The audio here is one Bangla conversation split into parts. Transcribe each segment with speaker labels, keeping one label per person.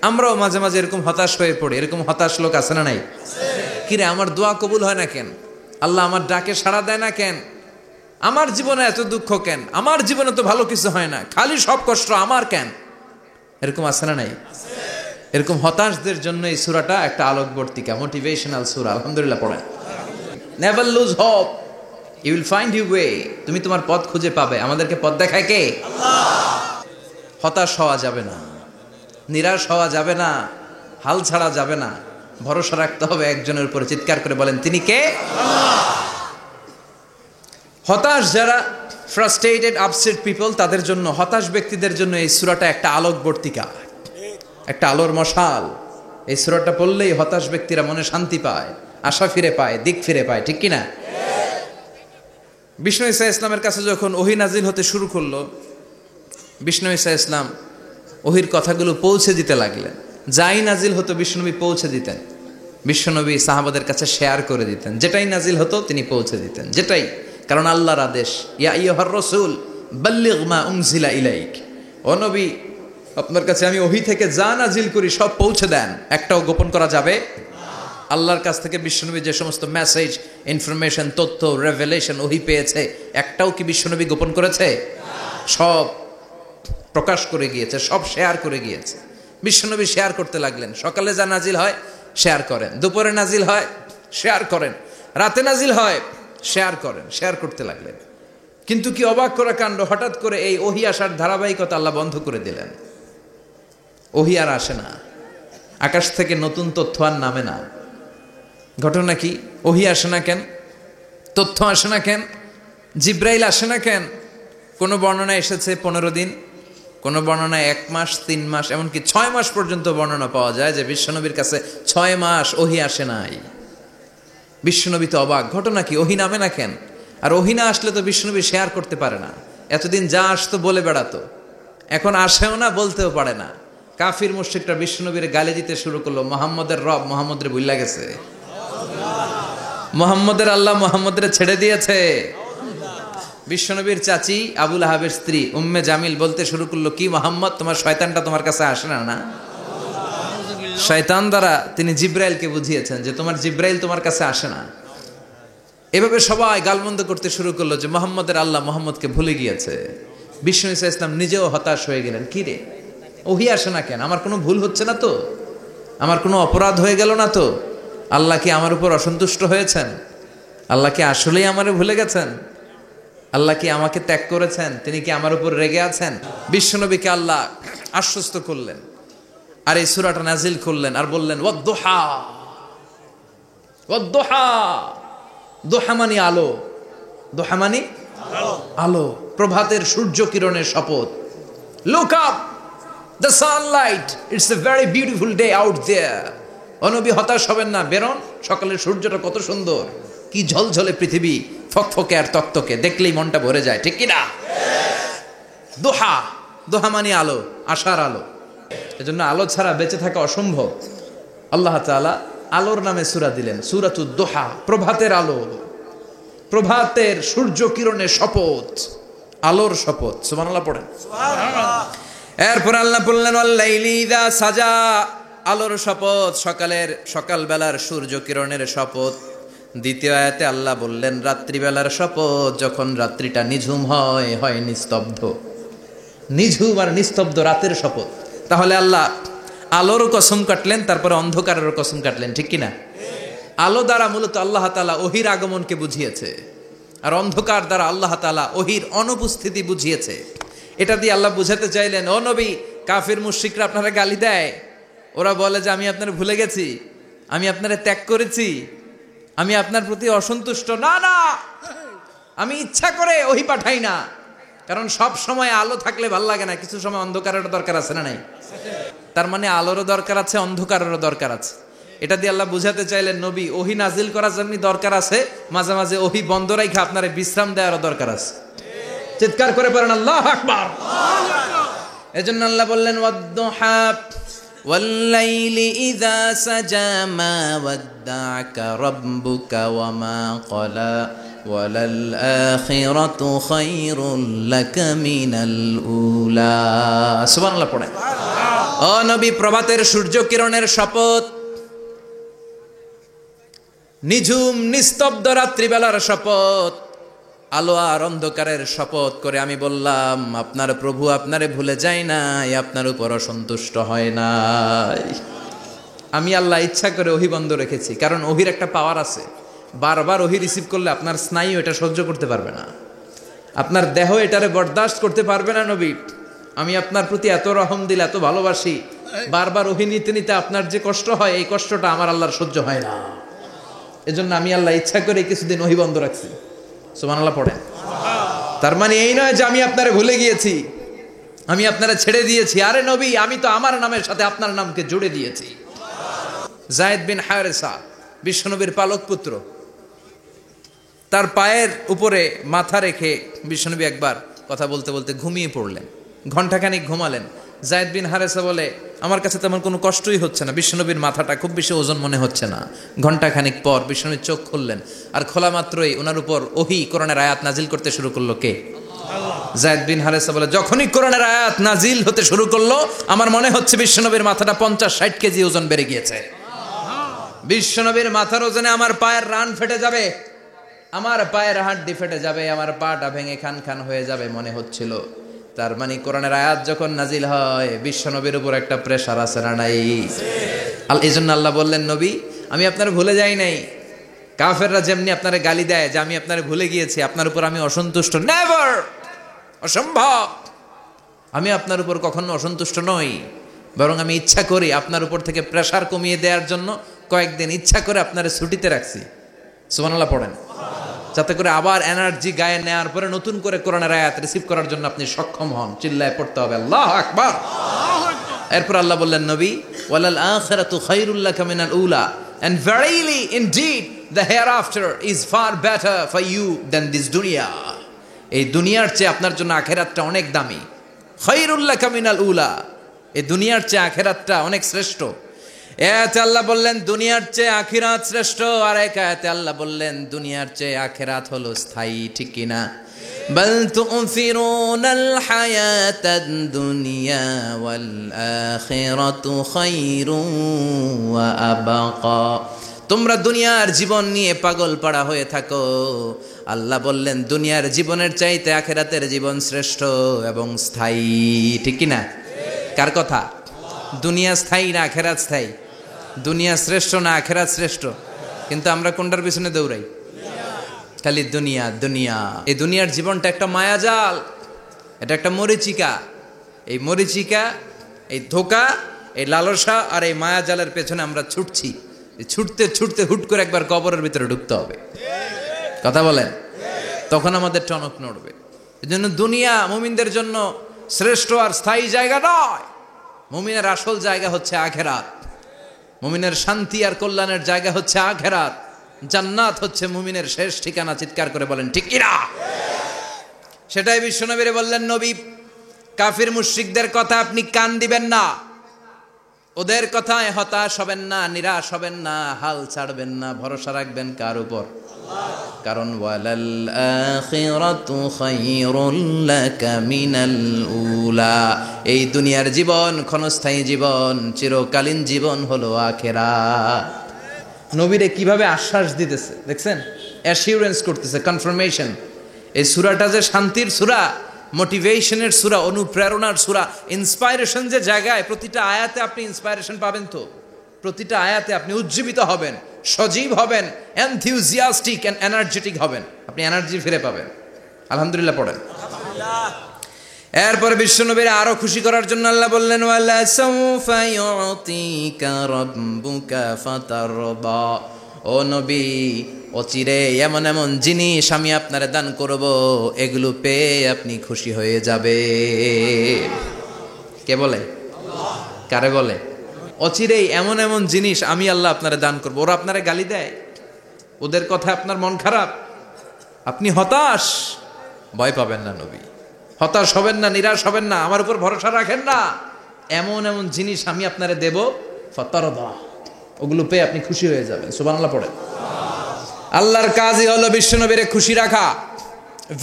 Speaker 1: আমরাও মাঝে মাঝে এরকম হতাশ হয়ে পড়ি। এরকম হতাশ লোক আছে না নাই? কিরে আমার দোয়া কবুল হয় না কেন? আল্লাহ আমার ডাকে সাড়া দেয় না কেন? আমার জীবনে এত দুঃখ কেন? আমার জীবনে তো ভালো কিছু হয় না, খালি সব কষ্ট আমার কেন? এরকম আছে না নাই? এরকম হতাশদের জন্য এই সূরাটা একটা আলোকবর্তিকা, মোটিভেশনাল সূরা। আলহামদুলিল্লাহ পড়েন। Never lose hope, you will find you way. তুমি তোমার পথ খুঁজে পাবে। আমাদেরকে পথ দেখায় কে? আল্লাহ। হতাশ হওয়া যাবে না, নিরাশ হওয়া যাবে না, হাল ছাড়া যাবে না। ভরসা রাখতে হবে একজনের উপরে। চিৎকার করে বলেন, তিনি কে? আল্লাহ। হতাশ যারা, ফ্রাস্ট্রেটেড আপসেট পিপল, তাদের জন্য, হতাশ ব্যক্তিদের জন্য এই সূরাটা একটা আলোকবর্তিকা, একটা আলোর মশাল। এই সূরাটা পড়লেই হতাশ ব্যক্তিরা মনে শান্তি পায়, আশা ফিরে পায়, দিক ফিরে পায়। ঠিক কিনা? বিষ্ণু ঈসা ইসলামের কাছে যখন ওহী নাজিল হতে শুরু করলো, বিষ্ণু ঈসা ইসলাম ওহির কথাগুলো পৌঁছে দিতে লাগলেন। যাই নাজিল হতো বিষ্ণুনবী পৌঁছে দিতেন। বিশ্বনবী সাহাবাদের কাছে শেয়ার করে দিতেন। যেটাই নাজিল হতো তিনি পৌঁছে দিতেন, যেটাই। কারণ আল্লাহর আদেশ, ইয়া আইয়ুহার রাসূল বাল্লিগ মা উনজিলা ইলাইক। ও নবী, আপনার কাছে আমি ওহী থেকে যা নাজিল করি সব পৌঁছে দেন, একটাও গোপন করা যাবে না। আল্লাহর কাছ থেকে বিশ্বনবী যে সমস্ত মেসেজ, ইনফরমেশন, তথ্য, রেভেলেশন ওহী পেয়েছে, একটাও কি বিশ্বনবী গোপন করেছে? সব প্রকাশ করে গিয়েছে, সব শেয়ার করে গিয়েছে। বিশ্বনবী শেয়ার করতে লাগলেন। সকালে যা নাজিল হয় শেয়ার করেন, দুপুরে নাজিল হয় শেয়ার করেন, রাতে নাজিল হয় শেয়ার করেন, শেয়ার করতে লাগলেন। কিন্তু কি অবাক করা কাণ্ড, হঠাৎ করে এই ওহী আসার ধারাবাহিকতা আল্লাহ বন্ধ করে দিলেন। ওহী আর আসে না, আকাশ থেকে নতুন তথ্য আর নামে না। ঘটনা কি? ওহী আসে না কেন? তথ্য আসে না কেন? জিব্রাইল আসে না কেন? কোনো বর্ণনায় এসেছে 15 দিন, কোনো বর্ণনায় 1 মাস, 3 মাস, এমনকি 6 মাস পর্যন্ত বর্ণনা পাওয়া যায় যে বিশ্বনবীর কাছে 6 মাস ওহী আসে নাই। বিশ্বনবী তো অবাক, ঘটনা কি? ওহী নামে না কেন? আর ওহী না আসলে তো বিশ্বনবী শেয়ার করতে পারে না। এতদিন যা আসতো বলে বেড়াতো, এখন আসেও না, বলতেও পারে না। কাফির মুশরিকরা বিশ্বনবীর গালি দিতে শুরু করলো, মুহাম্মদের রব মুহাম্মদরে ভুইলা গেছে, মুহাম্মদের আল্লাহ মুহাম্মদরে ছেড়ে দিয়েছে। বিশ্বনবীর চাচি আবু লাহাবের স্ত্রী উম্মে জামিল বলতে শুরু করলো, কি মুহাম্মদ, তোমার শয়তানটা তোমার কাছে আসে না? না, শয়তান দ্বারা তিনি জিব্রাইলকে বুঝিয়েছেন যে তোমার জিব্রাইল তোমার কাছে আসে না। এভাবে সবাই গালমন্দ করতে শুরু করলো যে মুহাম্মদের আল্লাহ মুহাম্মদকে ভুলে গিয়েছে। বিষ্ণু ঈসা ইসলাম নিজেও হতাশ হয়ে গেলেন। কি রে, ওহী আসে না কেন? আমার কোনো ভুল হচ্ছে না তো? আমার কোনো অপরাধ হয়ে গেল না তো? আল্লাহ কি আমার উপর অসন্তুষ্ট হয়েছেন? আল্লাহ কি আসলেই আমারে ভুলে গেছেন? আল্লাহ কি আমাকে ত্যাগ করেছেন? তিনি কি আমার উপর রেগে আছেন? বিশ্বনবীকে আল্লাহ আশ্বস্ত করলেন, আর এই সূরাটা নাজিল করলেন, আর বললেন ওয়াদ-দুহা। ওয়াদ-দুহা, দুহা মানে আলো, দুহা মানে আলো, প্রভাতের সূর্য কিরণের শপথ। Look up, the sunlight, it's a very beautiful day out there. ও নবী, হতাশ হবেন না, বেরোন, সকালের সূর্যটা কত সুন্দর, কি ঝলঝলে পৃথিবী, ফকফকে আর তকতকে, দেখলেই মনটা ভরে যায়। ঠিক কিনা? দোহা, দোহা মানে আলো, আশার আলো। এজন্য আলো ছাড়া বেঁচে থাকা অসম্ভব। আল্লাহ তাআলা আলোর নামে সূরা দিলেন, সূরাতুদ দোহা, প্রভাতের আলো, প্রভাতের সূর্য কিরণের শপথ, আলোর শপথ। সুবহানাল্লাহ পড়েন। সুবহানাল্লাহ। এরপর আল্লাহ বললেন ওয়াল লাইলি ইযা সাজা, আলোর শপথ, সকালবেলার সূর্য কিরণের শপথ। দ্বিতীয় আয়াতে আল্লাহ বললেন রাত্রিবেলার শপথ, যখন রাত্রিটা নিঝুম হয় নিস্তব্ধ, নিঝুম আর নিস্তব্ধ রাতের শপথ। তাহলে আল্লাহ আলোরও কসম কাটলেন, তারপরে অন্ধকারেরও কসম কাটলেন। ঠিক কিনা? আলো দ্বারা মূলত আল্লাহ তাআলা ওহীর আগমনকে বুঝিয়েছে, আর অন্ধকার দ্বারা আল্লাহ তাআলা ওহীর অনুপস্থিতি বুঝিয়েছে। এটা দিয়ে আল্লাহ বুঝাতে চাইলেন, ও নবী, কাফির মুশরিকরা আপনারা গালি দেয়, ওরা বলে যে আমি আপনারা ভুলে গেছি, আমি আপনারা ত্যাগ করেছি, আমি আপনার প্রতি অসন্তুষ্ট। না না, আমি ইচ্ছা করে ওহী পাঠাই না, কারণ সব সময় আলো থাকলে ভাল লাগে না, কিছু সময় অন্ধকারেরও দরকার আছে না নাই? তার মানে আলোরও দরকার আছে, অন্ধকারেরও দরকার আছে। এটা দিয়ে আল্লাহ বুঝাতে চাইলেন, নবী, ওহী নাজিল করার জন্য দরকার আছে, মাঝে মাঝে ওহী বন্ধ রাখা আপনার বিশ্রাম দেওয়ারও দরকার আছে। চিৎকার করে পড়েন আল্লাহু আকবার। এজন্য আল্লাহ বললেন ওয়াদ-দুহা ওয়াল লাইলি ইযা সাজা মা ওয়াদ্দা'কা রাব্বুকা ওয়া মা ক্বালা ওয়ালাল আখিরাতু খায়রুল লাকা মিনাল উলা। সুবহানাল্লাহ পড়েন। ও নবী, প্রভাতের সূর্য কিরণের শপথ, নিঝুম নিস্তব্ধ রাত্রিবেলার শপথ, আলো আর অন্ধকারের শপথ করে আমি বললাম, আপনার প্রভু আপনারে ভুলে যায় নাই, আপনার উপর অসন্তুষ্ট হয় নাই। আমি আল্লাহ ইচ্ছা করে ওহী বন্ধ রেখেছি, কারণ ওহির একটা পাওয়ার আছে। বারবার ওহী রিসিভ করলে আপনার স্নায়ু এটা সহ্য করতে পারবে না, আপনার দেহ এটারে বরদাস্ত করতে পারবে না। নবী, আমি আপনার প্রতি এত রহম দিল, এত ভালোবাসি, বারবার ওহী নিতে নিতে আপনার যে কষ্ট হয়, এই কষ্টটা আমার আল্লাহর সহ্য হয় না। এজন্য আমি আল্লাহ ইচ্ছা করে কিছুদিন ওহী বন্ধ রাখছি। সুবহানাল্লাহ পড়েন। তার মানে এই নয় যে আমি আপনারে ভুলে গিয়েছি, আমি আপনারা ছেড়ে দিয়েছি। আরে নবী, আমি তো আমার নামের সাথে আপনার নামকে জুড়ে দিয়েছি। যায়েদ বিন হারেসা, বিশ্বনবীর পালক পুত্র, তার পায়ের উপরে মাথা রেখে বিশ্বনবী একবার কথা বলতে বলতে ঘুমিয়ে পড়লেন, ঘণ্টাখানিক ঘুমালেন। যায়েদ বিন হারেসা বলে, আমার কাছে তেমন কোনো কষ্টই হচ্ছে না, বিশ্বনবীর মাথাটা খুব বেশি ওজন মনে হচ্ছে না। ঘণ্টাখানিক পর বিশ্বনবীর চোখ খুললেন, আর খোলা মাত্রই ওনার উপর ওহী কোরআনের আয়াত নাজিল করতে শুরু করলো। কে? যায়েদ বিন হারেসা বলে, যখনই কোরআনের আয়াত নাজিল হতে শুরু করলো, আমার মনে হচ্ছে বিশ্বনবীর মাথাটা 50-60 কেজি ওজন বেড়ে গিয়েছে। বিশ্বনবীর মাথার ওজনে আমার পায়ের রান ফেটে যাবে, আমার পায়ের হাড্ডি ফেটে যাবে, আমার পাটা ভেঙে খান খান হয়ে যাবে মনে হচ্ছিল। তার মানে কোরআনের আয়াত যখন নাজিল হয়, বিশ্বনবীর উপর একটা প্রেশার আছে না নাই? এই জন্য আল্লাহ বললেন, নবী, আমি আপনার ভুলে যাই নাই। কাফেররা যেমনি আপনারে গালি দেয় যে আমি আপনারে ভুলে গিয়েছি, আপনার উপর আমি অসন্তুষ্ট, নেভার, অসম্ভব। আমি আপনার উপর কখনো অসন্তুষ্ট নই, বরং আমি ইচ্ছা করি আপনার উপর থেকে প্রেশার কমিয়ে দেওয়ার জন্য কয়েকদিন ইচ্ছা করে আপনারে ছুটিতে রাখছি। সুবহানাল্লাহ পড়েন, যাতে করে আবার এনার্জি গায়ে নেওয়ার পরে নতুন করে কোরআনের আয়াত রিসিভ করার জন্য আপনি সক্ষম হন। চিল্লায় পড়তে হবে আল্লাহু আকবার। এরপর আল্লাহ বললেন, নবী, ওয়ালাল আখিরাতু খায়রুল লাকা মিনাল উলা, and verily indeed the hereafter is far better for you than this dunya. এই দুনিয়ার চেয়ে আপনার জন্য আখিরাতটা অনেক দামি। খায়রুল লাকা মিনাল উলা, এই দুনিয়ার চেয়ে আখিরাতটা অনেক শ্রেষ্ঠ। এতে আল্লাহ বললেন দুনিয়ার চেয়ে আখিরাত শ্রেষ্ঠ, আর এক আয়াতে আল্লাহ বললেন দুনিয়ার চেয়ে আখিরাত হলো স্থায়ী। ঠিক কিনা? বাল তু'ফিরুনাল হায়াতাদ দুনিয়া ওয়াল আখিরাতু খায়রুন ওয়া আবকা। তোমরা দুনিয়ার জীবন নিয়ে পাগল পাড়া হয়ে থাকো, আল্লাহ বললেন দুনিয়ার জীবনের চাইতে আখিরাতের জীবন শ্রেষ্ঠ এবং স্থায়ী। ঠিক কিনা? কার কথা? দুনিয়া স্থায়ী না আখিরাত স্থায়ী? দুনিয়া শ্রেষ্ঠ না আখিরাত শ্রেষ্ঠ? কিন্তু আমরা কোনটার পিছনে দৌড়াই? খালি দুনিয়া দুনিয়া। এই দুনিয়ার জীবনটা একটা মায়াজাল, এটা একটা মরিচিকা। এই মরিচিকা, এই ধোঁকা, এই লালসা আর এই মায়াজালের পেছনে আমরা ছুটছি। ছুটতে ছুটতে হুট করে একবার কবরের ভিতরে ঢুকতে হবে। কথা বলেন, তখন আমাদের টনক নড়বে। এই জন্য দুনিয়া মুমিনদের জন্য শ্রেষ্ঠ আর স্থায়ী জায়গা নয়। মুমিনের আসল জায়গা হচ্ছে আখিরাত। মুমিনের শান্তি আর কল্যাণের জায়গা হচ্ছে আখিরাত। জান্নাত হচ্ছে মুমিনের শেষ ঠিকানা। চিৎকার করে বলেন ঠিক কিনা? সেটাই বিশ্বনবীরে বললেন, নবী, কাফির মুশরিকদের কথা আপনি কান দিবেন না, ওদের কথায় হতাশ হবেন না, নিরাশ হবেন না, হাল ছাড়বেন না, ভরসা রাখবেন কার উপর? কারণ ওয়ালাল আখিরাতু খায়রুল লাকা মিনাল উলা, এই দুনিয়ার জীবন ক্ষণস্থায়ী জীবন, চিরকালীন জীবন হলো আখিরাত। নবীরে কিভাবে আশ্বাস দিতেছে দেখছেন, অ্যাসিউরেন্স করতেছে, কনফার্মেশন। এই সূরাটা যে শান্তির সূরা, মোটিভেশনের সূরা, অনুপ্রেরণার সূরা, ইন্সপাইরেশন যে জায়গায়, প্রতিটা আয়াতে আপনি ইন্সপাইরেশন পাবেন। তো প্রতিটা আয়াতে আপনি উজ্জীবিত হবেন, সজীব হবেন, এনথিউজিয়াস্টিক এন্ড এনার্জেটিক হবেন, আপনি এনার্জি ফিরে পাবেন। আলহামদুলিল্লাহ পড়েন। এরপরে বিশ্বনবীর আরো খুশি করার জন্য আল্লাহ বললেন, ওয়ালা সাউফা ইউতিকা রাব্বুকা ফাতারদা। ও নবী, অচিরে এমন এমন জিনিস আমি আপনারে দান করব, এগুলো পেয়ে আপনি খুশি হয়ে যাবে। কে বলে? কারে বলে? অচিরেই এমন এমন জিনিস আমি আল্লাহ আপনারে দান করবো। ওরা আপনারে গালি দেয়, ওদের কথা আপনার মন খারাপ, আপনি হতাশ, ভয় পাবেন না নবী, হতাশ হবেন না, নিরাশ হবেন না, আমার উপর ভরসা রাখেন না। এমন এমন জিনিস আমি আপনারে দেব, ফাতারদা, ওগুলো পেয়ে আপনি খুশি হয়ে যাবেন। সুবহানাল্লাহ পড়েন। আল্লাহর কাজই হলো বিশ্বনবীরে খুশি রাখা।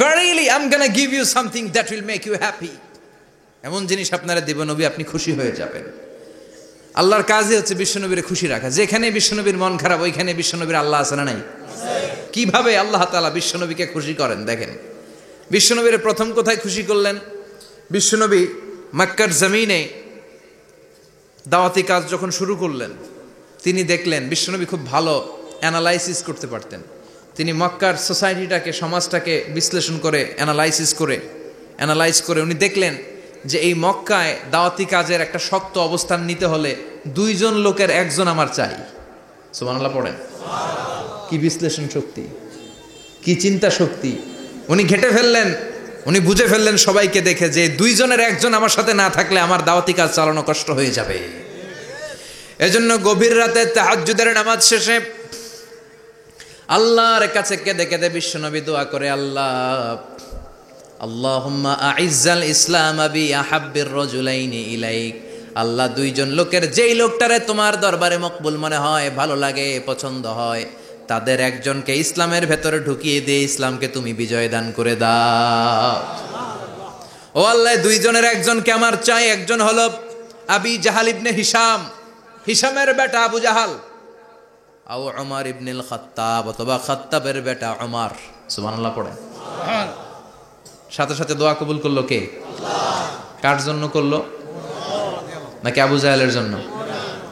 Speaker 1: Verily I'm gonna give you something that will make you happy. এমন জিনিস আপনারা দেব নবী, আপনি খুশি হয়ে যাবেন। আল্লাহর কাজই হচ্ছে বিশ্বনবীর খুশি রাখা। যেখানে বিশ্বনবীর মন খারাপ ওইখানে বিশ্বনবীর আল্লাহ আছে না নাই? কিভাবে আল্লাহ তাআলা বিশ্বনবীকে খুশি করেন দেখেন। বিশ্বনবীর প্রথম কোথায় খুশি করলেন? বিশ্বনবী মক্কার জমিনে দাওয়াতি কাজ যখন শুরু করলেন, তিনি দেখলেন বিশ্বনবী খুব ভালো অ্যানালাইসিস করতে পারতেন। তিনি মক্কার সোসাইটিটাকে, সমাজটাকে বিশ্লেষণ করে অ্যানালাইজ করে উনি দেখলেন যে এই মক্কায় দাওয়াতি কাজের একটা শক্ত অবস্থান নিতে হলে 2 জন লোকের 1 জন আমার চাই। সুবহানাল্লাহ পড়েন। কি বিশ্লেষণ শক্তি, কি চিন্তা শক্তি! উনি ঘেটে ফেললেন, উনি বুঝে ফেললেন সবাইকে দেখে যে 2 জনের 1 জন আমার সাথে না থাকলে আমার দাওয়াতি কাজ চালানো কষ্ট হয়ে যাবে। এজন্য গভীর রাতে তাহাজ্জুদের নামাজ শেষে আল্লাহর কাছে কেঁদে কেঁদে বিশ্বনবী দোয়া করে, আল্লাহুম্মা আইজ্জাল ইসলাম বি আহাব্বির রাজুলাইনি ইলাইক। আল্লাহ 2 জন লোকের, যেই লোকটারে তোমার দরবারে মকবুল মনে হয়, ভালো লাগে, পছন্দ হয়, তাদের একজনকে ইসলামের ভেতরে ঢুকিয়ে দিয়ে ইসলামকে তুমি বিজয় দান করে দাও। ও আল্লাহ, 2 জনের 1 জনকে আমার চাই। একজন হলো আবি জাহাল ইবনে হিশাম, হিশামের বেটা আবু জাহাল, আও উমর ইবনুল খাত্তাব, অথবা খাত্তাবের বেটা উমর। সুবহানাল্লাহ পড়েন। সাথে সাথে দোয়া কবুল করলো কে? আল্লাহ। কার জন্য করলো? নাকি আবু জাহেলের জন্য?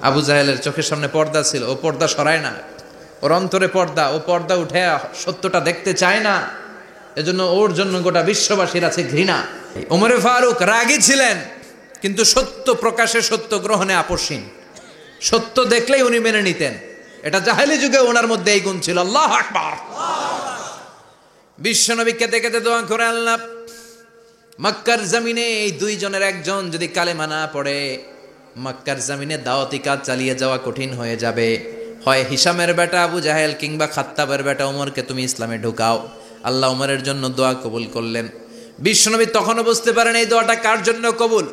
Speaker 1: আবু জাহেলের চোখের সামনে পর্দা ছিল, ও পর্দা সরায় না। ওর অন্তরে পর্দা, ও পর্দা উঠে সত্যটা দেখতে চায় না। এজন্য ওর জন্য গোটা বিশ্ববাসীর আছে ঘৃণা। ওমরে ফারুক রাগী ছিলেন, কিন্তু সত্য প্রকাশে, সত্য গ্রহণে আপোষহীন। সত্য দেখলেই উনি মেনে নিতেন। এটা জাহেলি যুগে ওনার মধ্যে এই গুণ ছিল। আল্লাহু আকবার। বিশ্বনবীকে দেখে দোয়া করে, আল্লাহ, মক্কার জমিনে এই 2 জনের 1 জন যদি কালেমা না পড়ে, মক্কার জমিনে দাওয়াতি কাজ চালিয়ে যাওয়া কঠিন হয়ে যাবে। হয় হিশামের বেটা আবু জাহেল কিংবা খাত্তাবের বেটা ওমরকে তুমি ইসলামে ঢুকাও। আল্লাহ ওমরের জন্য দোয়া কবুল করলেন। বিশ্বনবী তখনও বুঝতে পারেন এই দোয়াটা কার জন্য কবুল।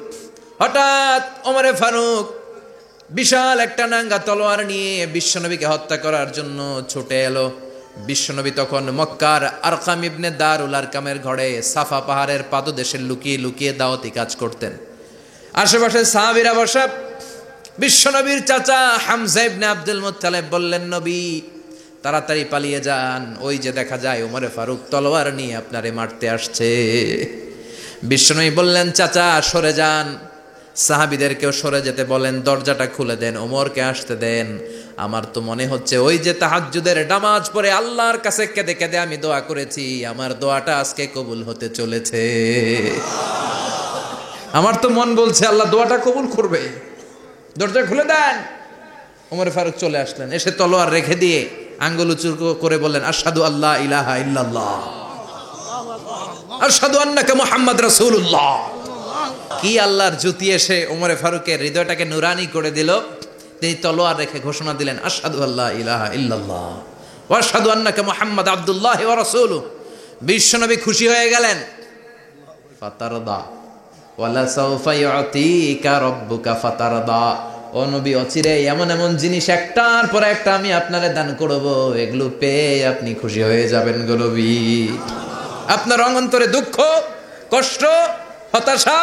Speaker 1: হঠাৎ ওমরে ফারুক বিশাল একটা নাঙ্গা তলোয়ার নিয়ে বিশ্বনবীকে হত্যা করার জন্য ছুটে এলো। বিশ্বনবী তখন মক্কার আরকাম ইবনে দারুল আরকামের ঘরে সাফা পাহাড়ের পাদদেশে লুকিয়ে লুকিয়ে দাওয়াতি কাজ করতেন। আশেপাশে সাহাবীরা বসা। বিশ্বনবীর চাচা হামজা ইবনে আব্দুল মুত্তালিব বললেন, নবী তাড়াতাড়ি পালিয়ে যান, ওই যে দেখা যায় ওমরে ফারুক তলোয়ার নিয়ে আপনারে মারতে আসছে। বিশ্বনবী বললেন, চাচা সরে যান, সাহাবীদেরকেও সরে যেতে বলেন, দরজাটা খুলে দেন, ওমরকে আসতে দেন। আমার তো মনে হচ্ছে ওই যে তাহাজ্জুদের নামাজ পড়ে আল্লাহর কাছে কেঁদে কেঁদে আমি দোয়া করেছি, আমার দোয়াটা আজকে কবুল হতে চলেছে। আমার তো মন বলছে আল্লাহ দোয়াটা কবুল করবে। দরজা খুলে দেন। ওমর ফারুক চলে আসলেন, এসে তলোয়ার রেখে দিয়ে আঙ্গুল উঁচু করে বললেন, আশহাদু আল্লা ইলাহা ইল্লাল্লাহ, আশহাদু আন্নাকা মুহাম্মাদ রাসূলুল্লাহ। কি আল্লাহর জ্যোতি এসে ওমর ফারুকের হৃদয়টাকে নুরানি করে দিল। তিনি তলোয়ার রেখে ঘোষণা দিলেন, আশহাদু আল্লা ইলাহা ইল্লাল্লাহ ওয়া আশহাদু আন্নাকা মুহাম্মাদ আবদুল্লাহি ওয়া রাসূলুহু। বিশ্বনবী খুশি হয়ে গেলেন। ফাতারদা ওয়ালা সাউফা ইউতিকা রাব্বুকা ফাতারদা। ও নবী, অচিরে এমন এমন জিনিস একটার পর একটা আমি আপনারে দান করব, এগুলো পেয়ে আপনি খুশি হয়ে যাবেন গো নবী। আপনার অন্তরে দুঃখ, কষ্ট, হতাশা,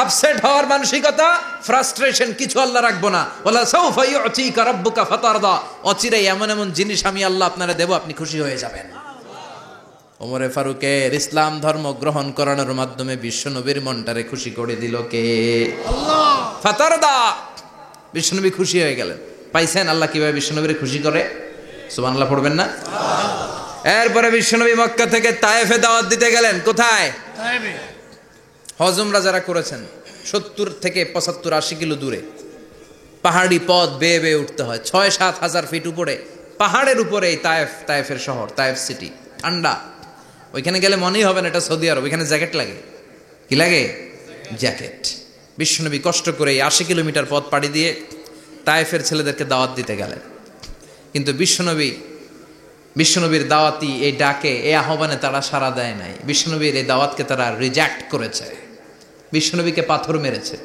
Speaker 1: আপসেট হওয়ার মানসিকতা, ফ্রাস্ট্রেশন কিছু আল্লাহ রাখবো না। ওয়ালা সাউফা ইউতিকা রাব্বুকা ফাতারদা। অচিরে এমন এমন জিনিস আমি আল্লাহ আপনারে দেব, আপনি খুশি হয়ে যাবেন। ওমরে ফারুকের ইসলাম ধর্ম গ্রহণ করানোর মাধ্যমে বিশ্বনবীর মনটারে খুশি করে দিল কে? আল্লাহ। ফাতারদা। বিশ্বনবী খুশি হয়ে গেলেন। পাইছেন আল্লাহ কিভাবে বিশ্বনবীরে খুশি করে? সুবহানাল্লাহ পড়বেন না? এরপরে বিশ্বনবী মক্কা থেকে তায়েফে দাওয়াত দিতে গেলেন। কোথায়? তায়েফে। হজ উমরা যারা করেছেন 70 থেকে 75 80 কিলো দূরে পাহাড়ি পথ বেয়ে বেয়ে উঠতে হয়। 6-7 হাজার ফিট উপরে পাহাড়ের উপরে এই তায়েফের শহর, তায়েফ সিটি। ঠান্ডা। ওইখানে গেলে মনেই হবে না এটা সৌদি আরব। ওইখানে জ্যাকেট লাগে। কি লাগে? জ্যাকেট। বিশ্বনবী কষ্ট করে 80 কিলোমিটার পথ পাড়ি দিয়ে তায়েফের ছেলেদেরকে দাওয়াত দিতে গেলেন। কিন্তু বিশ্বনবীর দাওয়াতি এই ডাকে, এই আহ্বানে তারা সাড়া দেয় নাই। বিশ্বনবীর এই দাওয়াতকে তারা রিজেক্ট করেছে। বিশ্বনবীকে পাথর মেরেছে।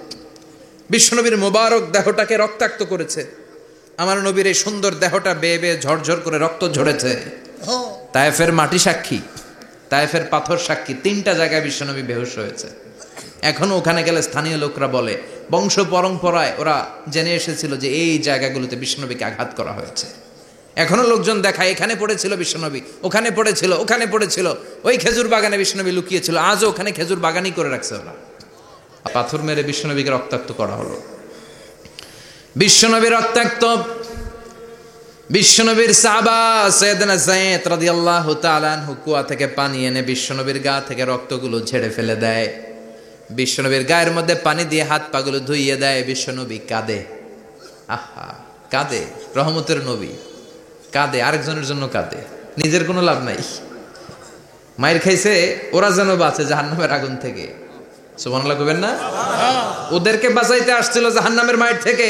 Speaker 1: বিশ্বনবীর মোবারক দেহটাকে রক্তাক্ত করেছে। আমার নবীর এই সুন্দর দেহটা বেয়ে বেয়ে ঝরঝর করে রক্ত ঝরেছে। তায়েফের মাটি সাক্ষী, তায়েফের পাথর সাক্ষী। 3টা জায়গায় বিশ্বনবী বেহুশ হয়েছে। এখনো ওখানে গেলে স্থানীয় লোকরা বলে, বংশ পরম্পরায় ওরা জেনে এসেছিল যে এই জায়গাগুলোতে বিশ্বনবীকে আঘাত করা হয়েছে। এখনো লোকজন দেখায় এখানে পড়েছিল বিশ্বনবী, ওখানে পড়েছিল, ওখানে পড়েছিল, ওই খেজুর বাগানে বিশ্বনবী লুকিয়েছিল, আজও ওখানে খেজুর বাগানই করে রাখছে ওরা। পাথর মেরে বিশ্বনবীকে রক্তাক্ত করা হলো। বিশ্বনবী রক্তাক্ত, বিশ্বনবীর সাহাবা সাইয়েদনা যায়েদ রাদিয়াল্লাহু তাআলা আনহু কুয়া থেকে পানি এনে বিশ্বনবীর গা থেকে রক্তগুলো ঝেড়ে ফেলে দেয়, বিশ্বনবীর গায়ের মধ্যে পানি দিয়ে হাত পাগুলো ধুইয়ে দেয়। বিশ্বনবী কাঁদে, আহা কাঁদে, রহমতের নবী কাঁদে, আরেকজনের জন্য কাঁদে, নিজের কোনো লাভ নাই। মায়ের খাইছে ওরা যেন বাঁচে জাহান্নামের আগুন থেকে, সুবহানাল্লাহ কইবেন না? ওদেরকে বাঁচাইতে আসছিল জাহান্নামের মায়ের থেকে,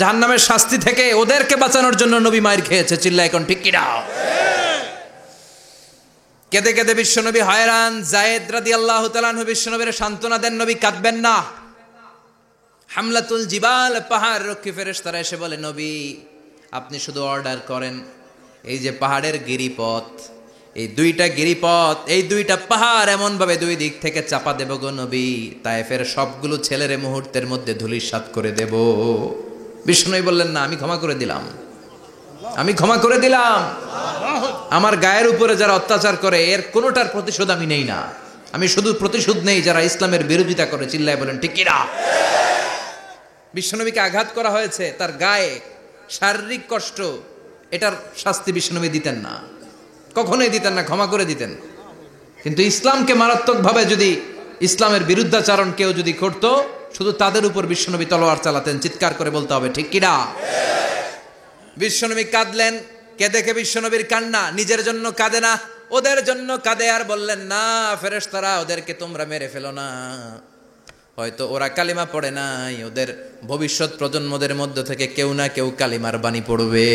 Speaker 1: জাহান্নামের শাস্তি থেকে, ওদেরকে বাঁচানোর জন্য নবী মায়ের খেয়েছে। চিল্লা এখন ঠিক কি না? কেঁদে কেঁদে বিশ্বনবী হয়রান। যায়েদ রাদিয়াল্লাহু তাআলা আনহু বিশ্বনবীর সান্ত্বনা দেন, নবী কাঁদবেন না। হামলাতুল জিবাল, পাহাড় রক্ষী ফেরেশতারা এসে বলে, নবী আপনি শুধু অর্ডার করেন, এই যে পাহাড়ের গিরিপথ, এই দুইটা গিরিপথ, এই দুইটা পাহাড় এমন ভাবে দুই দিক থেকে চাপা দেব গো নবী, তায়েফের সবগুলো ছেলেরে মুহূর্তের মধ্যে ধূলিসাৎ করে দেব। বিষ্ণুই বললেন, না আমি ক্ষমা করে দিলাম, আমি ক্ষমা করে দিলাম। আমার গায়ের উপরে যারা অত্যাচার করে এর কোনোটার প্রতিশোধ আমি নেই না, আমি শুধু প্রতিশোধ নেই যারা ইসলামের বিরোধিতা করে। চিল্লায় বলেন ঠিক কিনা? বিশ্বনবীকে আঘাত করা হয়েছে, তার গায়ে শারীরিক কষ্ট, এটার শাস্তি বিশ্বনবী দিতেন না, কখনোই দিতেন না, ক্ষমা করে দিতেন। কিন্তু ইসলামকে মারাত্মকভাবে যদি ইসলামের বিরুদ্ধাচারণ কেউ যদি করত, শুধু তাদের উপর বিশ্বনবী তলোয়ার চালাতেন। চিৎকার করে বলতে হবে ঠিক কিনা? বিশ্বনবী কাঁদলেন, কে দেখে বিশ্বনবীর কান্না, নিজের জন্য কাঁদে না, ওদের জন্য কাঁদে। আর বললেন, না ফেরেশতারা ওদেরকে তোমরা মেরে ফেলো না, হয়তো ওরা কালিমা পড়ে নাই, ওদের ভবিষ্যৎ প্রজন্মদের মধ্য থেকে কেউ না কেউ কালিমার বাণী পড়বে।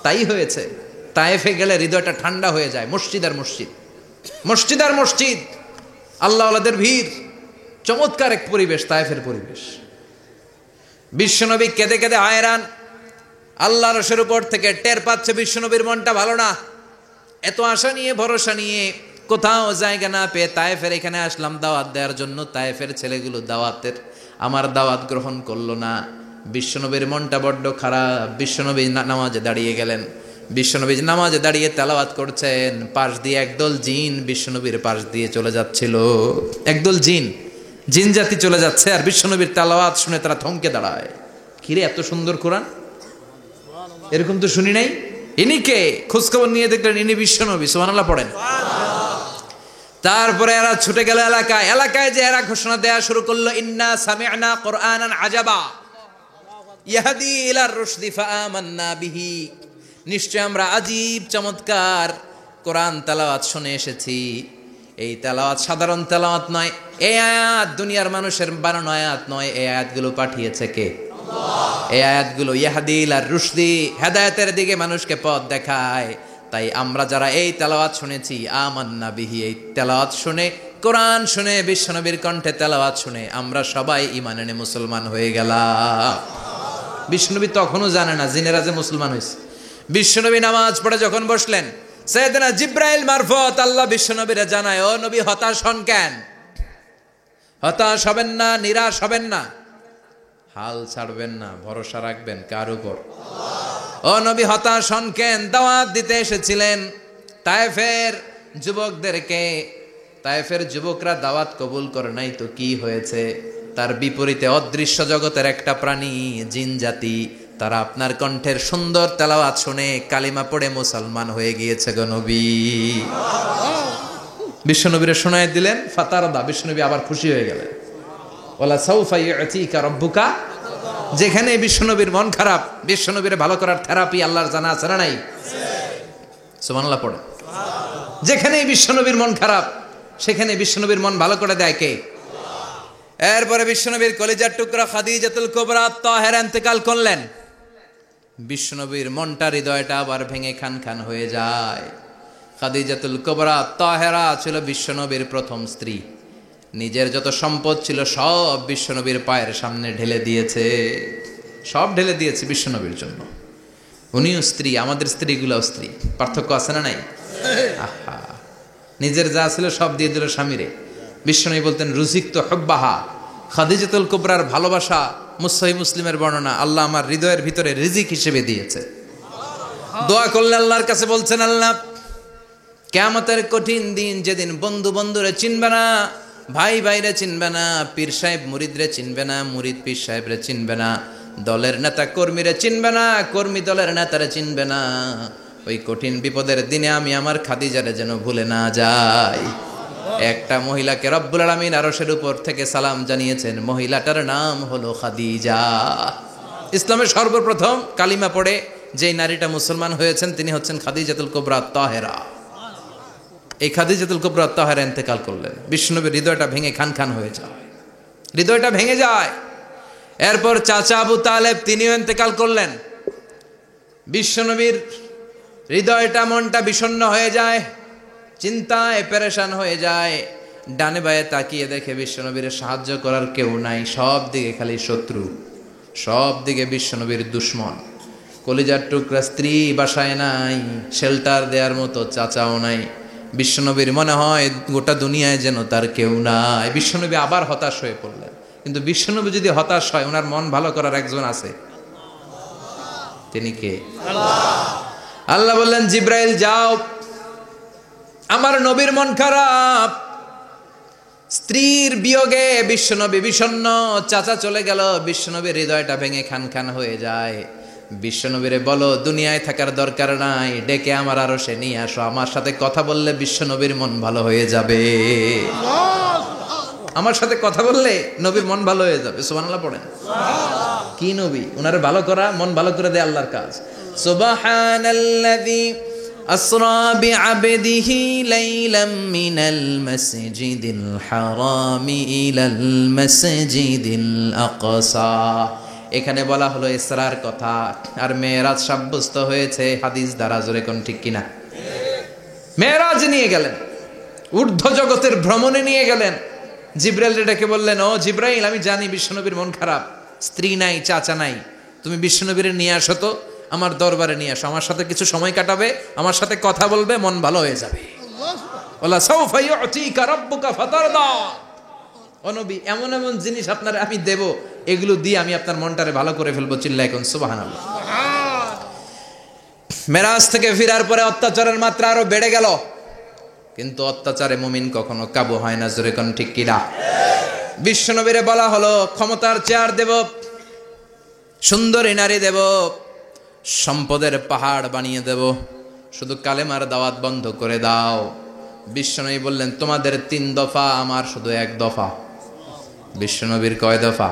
Speaker 1: তাই হয়েছে। তায়েফে গেলে হৃদয়টা ঠান্ডা হয়ে যায়। মসজিদ আর মসজিদ, মসজিদ আর মসজিদ, আল্লাহওয়ালাদের ভিড়, চমৎকার এক পরিবেশ তায়েফের পরিবেশ। বিশ্বনবী কেঁদে কেঁদে হয়রান। আল্লাহ রসের উপর থেকে টের পাচ্ছে বিশ্বনবীর মনটা ভালো না। এত আশা নিয়ে ভরসা নিয়ে কোথাও জায়গা না পেয়ে তায়েফের এখানে আসলাম দাওয়াত দেওয়ার জন্য। তায়েফের ছেলেগুলো দাওয়াতের আমার দাওয়াত গ্রহণ করলো না। বিশ্বনবীর মনটা বড্ড খারাপ। বিশ্বনবী নামাজে দাঁড়িয়ে গেলেন। বিশ্বনবী নামাজে দাঁড়িয়ে তেলাওয়াত করছেন, পাশ দিয়ে একদল জিন বিশ্বনবীর পাশ দিয়ে চলে যাচ্ছিল। একদল জিন, জিন জাতি চলে যাচ্ছে, আর বিশ্বনবীর তেলাওয়াত শুনে তারা থমকে দাঁড়ায়। কিরে এত সুন্দর কোরআন, এরকম তো শুনি নাই। ইনি কে? খোঁজখবর নিয়ে দেখলেন ইনি বিশ্বনবী। সুবহানাল্লাহ পড়েন। তারপরে এরা ছুটে গেল এলাকায়। এলাকায় যে এরা ঘোষণা দেয়া শুরু করলো, ইন্না সামি'না কুরআনান আজাবা ইয়াহদি ইলার রুশদি ফাআমান্না বিহি। নিশ্চয় আমরা আজীব চমৎকার কোরআন তেলাওয়াত শুনে এসেছি। এই তেলাওয়াত সাধারণ তেলাওয়াত নয়, এই আয়াত দুনিয়ার মানুষের বানানো আয়াত নয়। এই আয়াতগুলো পাঠিয়েছে কে? আল্লাহ। এই আয়াতগুলো ইয়াহদি ইলার রুশদি, হেদায়েতের দিকে মানুষকে পথ দেখায়। তাই আমরা যারা এই তেলাওয়াত শুনেছি, আমান্না বিহি, এই তেলাওয়াত শুনে, কোরআন শুনে, বিশ্বনবীর কণ্ঠে তেলাওয়াত শুনে আমরা সবাই ঈমান এনে মুসলমান হয়ে গেলাম। বিশ্বনবী তখনও জানে না জিনেরা যে মুসলমান হয়েছে। বিশ্বনবী নামাজ পড়ে যখন বসলেন, সাইয়েদনা জিব্রাইল মারফত আল্লাহ বিশ্বনবীরে জানায়, ও নবী হতাশ হন কেন? হতাশ হবেন না, নিরাশ হবেন না, হাল ছাড়বেন না, ভরসা রাখবেন কার উপর? ও নবী হতাশ হন কেন? দাওয়াত দিতে এসেছিলেন তায়েফের যুবকদেরকে। তায়েফের যুবকরা দাওয়াত কবুল করে নাই তো কি হয়েছে? তার বিপরীতে অদৃশ্য জগতের একটা প্রাণী, জিন জাতি, তারা আপনার কণ্ঠের সুন্দর তেলাওয়াত শুনে কালিমা পড়ে মুসলমান হয়ে গিয়েছে গো নবী। বিশ্বনবীরে শোনায় দিলেন, ফাতারদা, বিশ্বনবী আবার খুশি হয়ে গেলেন। ওয়ালা সাউফা ইউতিকা রাব্বুকা। যেখানে বিশ্বনবীর মন খারাপ, বিশ্বনবীরে ভালো করার থেরাপি আল্লাহর জানা আছে না নাই? সুবহানাল্লাহ পড়ে। যেখানে বিশ্বনবীর মন খারাপ, সেখানে বিশ্বনবীর মন ভালো করে দেয় কে? এরপরে বিশ্বনবীর কলিজার টুকরা খাদিজাতুল কুবরা তাহেরা ইন্তেকাল করলেন। বিশ্বনবীর মনটা, হৃদয়টা আবার ভেঙে খান খান হয়ে যায়। খাদিজাতুল কুবরা তাহেরা ছিল বিশ্বনবীর প্রথম স্ত্রী। নিজের যত সম্পদ ছিল সব বিশ্বনবীর পায়ের সামনে ঢেলে দিয়েছে, সব ঢেলে দিয়েছে বিশ্বনবীর জন্য। উনিও স্ত্রী, আমাদের স্ত্রীগুলোও স্ত্রী, পার্থক্য আছে না নাই? আহা, নিজের যা ছিল সব দিয়ে দিল স্বামীরে। বিশ্বনবী বলতেন রুজিকতু হুব্বাহা, খাদিজাতুল কুবরার ভালোবাসা সহিহ মুসলিমের বর্ণনা, আল্লাহ আমার হৃদয়ের ভিতরে রিজিক হিসেবে দিয়েছে। দোয়া করলে আল্লাহর কাছে বলছেন, আল্লাহ কিয়ামতের কঠিন দিন, যেদিন বন্ধু বন্ধুরে চিনবে না, ভাই ভাইরে চিনবে না, পীর সাহেব মুরিদরে চিনবে না, মুরিদ পীর সাহেবরে চিনবে না, দলের নেতা কর্মীরে চিনবে না, কর্মী দলের নেতারে চিনবে না, ওই কঠিন বিপদের দিনে আমি আমার খাদিজারে যেন ভুলে না যাই। একটা মহিলাকে রব্বুল আলামিন আরশের উপর থেকে সালাম জানিয়েছেন, মহিলাটার নাম হলো খাদিজা। ইসলামের সর্বপ্রথম কালিমা পড়ে যেই নারীটা মুসলমান হয়েছেন তিনি হচ্ছেন খাদিজাতুল কুবরা তাহেরা। এই খাদিজাতুল কুবরা তাহেরা ইন্তেকাল করলেন, বিশ্বনবীর হৃদয়টা ভেঙে খান খান হয়ে যায়, হৃদয়টা ভেঙে যায়। এরপর চাচা আবু তালেব তিনিও ইন্তেকাল করলেন, বিশ্বনবীর হৃদয়টা মনটা বিষণ্ণ হয়ে যায়, চিন্তায় পেরেশান হয়ে যায়। ডানে বায়ে তাকিয়ে দেখে বিশ্বনবীর সাহায্য করার কেউ নাই, সব দিকে খালি শত্রু, সব দিকে বিশ্বনবীর দুশ্মন। কলিজার টুকরা স্ত্রী বাসায় নাই, শেল্টার দেওয়ার মতো চাচাও নাই। বিশ্বনবীর মনে হয় গোটা দুনিয়ায় যেন তার কেউ নাই। বিশ্বনবী আবার হতাশ হয়ে পড়লেন। কিন্তু বিশ্বনবী যদি হতাশ হয়, ওনার মন ভালো করার একজন আছে, তিনি কে? আল্লাহ বললেন, জিব্রাইল যাও, আমার নবীর মন খারাপ, স্ত্রীর বিয়োগে বিশ্বনবী বিষণ্ণ, চাচা চলে গেল, বিশ্বনবীর হৃদয়টা ভেঙে খান খান হয়ে যায়। বিশ্বনবীরে বলো দুনিয়ায় থাকার দরকার নাই, ডেকে আমার আরশে নিয়ে আসো, আমার সাথে কথা বললে বিশ্বনবীর মন ভালো হয়ে যাবে। আমার সাথে কথা বললে নবীর মন ভালো হয়ে যাবে। সুবহানাল্লাহ পড়েন। কি নবী, উনারে ভালো করা, মন ভালো করে দেয় আল্লাহর কাজ। সুবহানাল্লাযী আসরা বিআবদিহি লাইলাম মিনাল মাসজিদিল হারামি ইলাল মাসজিদিল আকসা। এখানে বলা হলো ইসরার কথা, আর মেরাজ সাব্যস্ত হয়েছে হাদিস দ্বারা। জোরে কোন ঠিক কিনা? মেরাজ নিয়ে গেলেন, ঊর্ধ্ব জগতের ভ্রমণে নিয়ে গেলেন। জিব্রাইল ডেকে বললেন, ও জিব্রাইল, আমি জানি বিশ্বনবীর মন খারাপ, স্ত্রী নাই, চাচা নাই, তুমি বিশ্বনবীর নিয়ে আসো তো, আমার দরবারে নিয়ে আসো, আমার সাথে কিছু সময় কাটাবে, আমার সাথে কথা বলবে, মন ভালো হয়ে যাবে। ওয়ালা সাউফা ইউতিকা রাব্বুকা ফাতারদা। ও নবী, এমন এমন জিনিস আপনার আমি দেব, এগুলো দিয়ে আমি আপনার মনটারে ভালো করে ফেলবো। চিল্লায় কোন সুবহানাল্লাহ। মেরাজ থেকে ফেরার পরে অত্যাচারের মাত্রা আরো বেড়ে গেল, কিন্তু অত্যাচারে মুমিন কখনো কাবু হয় না। জোরে কোন ঠিক কিনা? বিশ্বনবীরে বলা হলো, ক্ষমতার চেয়ার দেব, সুন্দরী নারী দেব, সম্পদের পাহাড় বানিয়ে দেব, শুধু কালেমার দাওয়াত বন্ধ করে দাও। বিশ্বনবী বললেন, তোমাদের 3 দফা, আমার শুধু 1 দফা। বিশ্বনবীর কয় দফা?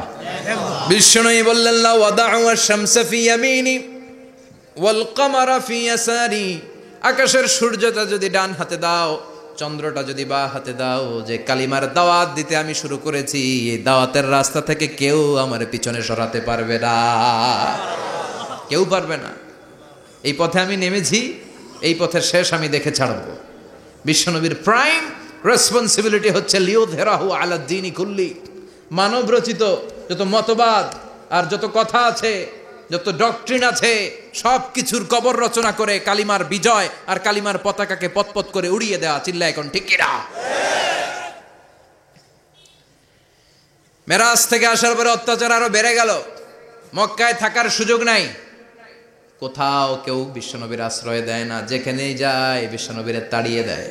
Speaker 1: বিশ্বনবী বললেন, লা ওয়াদাউ আশ-শামসা ফি ইয়ামিনি ওয়াল কামারা ফি ইয়াসারি। আকাশের সূর্যটা যদি ডান হাতে দাও, চন্দ্রটা যদি বা হাতে দাও, যে কালিমার দাওয়াত দিতে আমি শুরু করেছি, এই দাওয়াতের রাস্তা থেকে কেউ আমার পিছনে সরাতে পারবে না, কেউ পারবে না। এই পথে আমি নেমেছি, এই পথের শেষ আমি দেখে ছাড়ব। বিশ্বনবীর প্রাইম রেসপন্সিবিলিটি হচ্ছে লিউযহিরাহু আলা দ্বীনি কুল্লি। মানব রচিত যত মতবাদ আর যত কথা আছে, যত ডক্ট্রিন আছে, সব কিছুর কবর রচনা করে কালিমার বিজয় আর কালিমার পতাকাকে পতপত করে উড়িয়ে দেওয়া। চিল্লায় এখন ঠিক কিনা? মেরাজ থেকে আসার পরে অত্যাচার আরো বেড়ে গেল, মক্কায় থাকার সুযোগ নাই, কোথাও কেউ বিশ্বনবীর আশ্রয় দেয় না, যেখানেই যায় বিশ্বনবীরে তাড়িয়ে দেয়।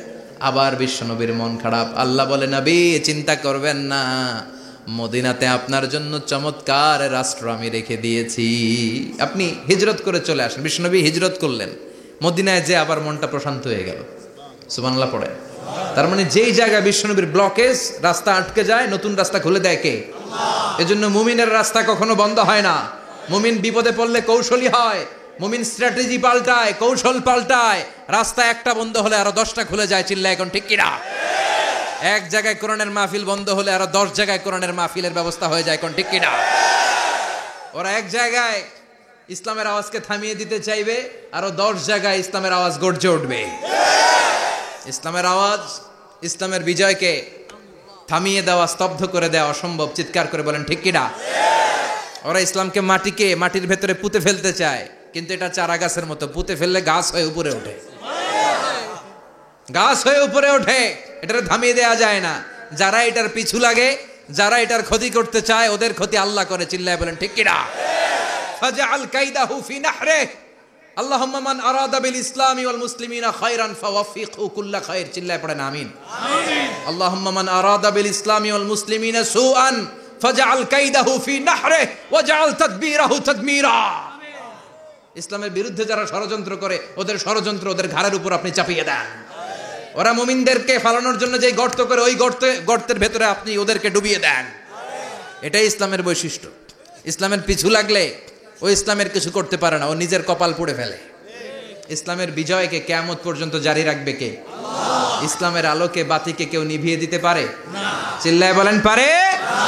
Speaker 1: আবার বিশ্বনবীর মন খারাপ। আল্লাহ বলে, নবী চিন্তা করবেন না, মদিনাতে আপনার জন্য চমৎকার রাষ্ট্র আমি রেখে দিয়েছি, আপনি হিজরত করে চলে আসেন। বিশ্বনবী হিজরত করলেন, মদিনায় যে আবার মনটা প্রশান্ত হয়ে গেল। সুবহানাল্লাহ পড়ে। তার মানে যেই জায়গায় বিশ্বনবীর ব্লকেজ, রাস্তা আটকে যায়, নতুন রাস্তা খুলে দেয় কে? এজন্য মুমিনের রাস্তা কখনো বন্ধ হয় না। মুমিন বিপদে পড়লে কৌশলী হয়, মুমিন স্ট্র্যাটেজি পাল্টায়, কৌশল পাল্টায়। রাস্তা একটা বন্ধ হলে আরো 10টা খুলে যায়। চিল্লায় এখন ঠিক কিনা? এক জায়গায় কোরআনের মাহফিল বন্ধ হলে আরো 10 জায়গায় কোরআনের মাহফিলের ব্যবস্থা হয়ে যায়। কোন ঠিক কিনা? ওরা এক জায়গায় ইসলামের আওয়াজকে থামিয়ে দিতে চাইবে, আরো 10 জায়গায় ইসলামের আওয়াজ গর্জে উঠবে। ইসলামের আওয়াজ, ইসলামের বিজয়কে থামিয়ে দেওয়া, স্তব্ধ করে দেওয়া অসম্ভব। চিৎকার করে বলেন ঠিক কিনা? ওরা ইসলামকে মাটির ভেতরে পুঁতে ফেলতে চায়, কিন্তু এটা চারা গাছের মতো, পুঁতে ফেললে গাছ হয়ে উপরে ওঠে, গাছ হয়ে উপরে ওঠে, এটা থামিয়ে দেওয়া যায় না। যারা এটার পিছু লাগে, যারা এটার ক্ষতি করতে চায়, ওদের ক্ষতি আল্লাহ করে। চিল্লায় বলেন ঠিক কিনা? ফাজআল কাইদাহু ফি নাহরিহি আল্লাহুম্মা মান আরাদা বিল ইসলামি ওয়াল মুসলিমিনা খায়রান ফাওয়াফিকহু কুল্লা খায়র। চিল্লায় পড়েন আমিন। আমিন। আল্লাহুম্মা মান আরাদা বিল ইসলামি ওয়াল মুসলিমিনা সুআন ফাজআল কাইদাহু ফি নাহরিহি ওয়াজআল তাদবীরাহু তাদমীরা। ইসলামের বিরুদ্ধে যারা ষড়যন্ত্র করে, ওদের ষড়যন্ত্র ওদের ঘাড়ের উপর আপনি চাপিয়ে দেন। ওরা মুমিনদেরকে ফালানোর জন্য যে গর্ত করে, ওই গর্তের ভেতরে আপনি ওদেরকে ডুবিয়ে দেন। এটাই ইসলামের বৈশিষ্ট্য। ইসলামের পিছু লাগলে ও ইসলামের কিছু করতে পারে না, ও নিজের কপাল পুড়ে ফেলে। ইসলামের বিজয়কে কিয়ামত পর্যন্ত জারি রাখবে কে? আল্লাহ। ইসলামের আলোকে বাতিকে কেউ নিভিয়ে দিতে পারে না। চিল্লায় বলেন পারে না।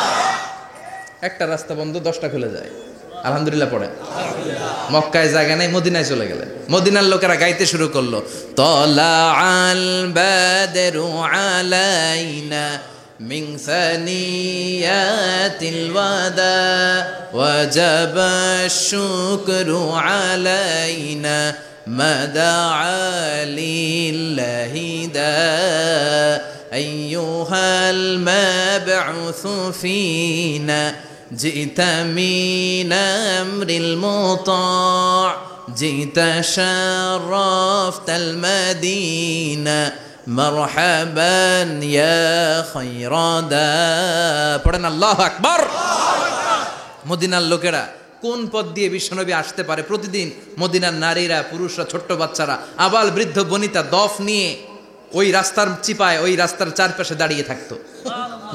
Speaker 1: একটা রাস্তা বন্ধ, 10টা খুলে যায়। আলহামদুলিল্লাহ পড়ে। মক্কায় জায়গা নাই, মদিনায় চলে গেলেন। মদিনার লোকেরা গাইতে শুরু করলো, তলা আল বাদরু আলাইনা মিন সানিয়াতিল ওয়াদা ওয়াজাবা শুকরু আলাইনা মাদাআ লিল্লাহি দা আইয়ুহাল মাবউসু ফিনা جئت من أمر المطاع جئت شرفت المدينة مرحبا يا خير دا পড়েন আল্লাহু আকবার। মদিনার লোকেরা কোন পথ দিয়ে বিশ্বনবী আসতে পারে? প্রতিদিন মদিনার নারীরা, পুরুষরা, ছোট্ট বাচ্চারা, আবাল বৃদ্ধ বনিতা দফ নিয়ে ওই রাস্তার চিপায়, ওই রাস্তার চারপাশে দাঁড়িয়ে থাকতো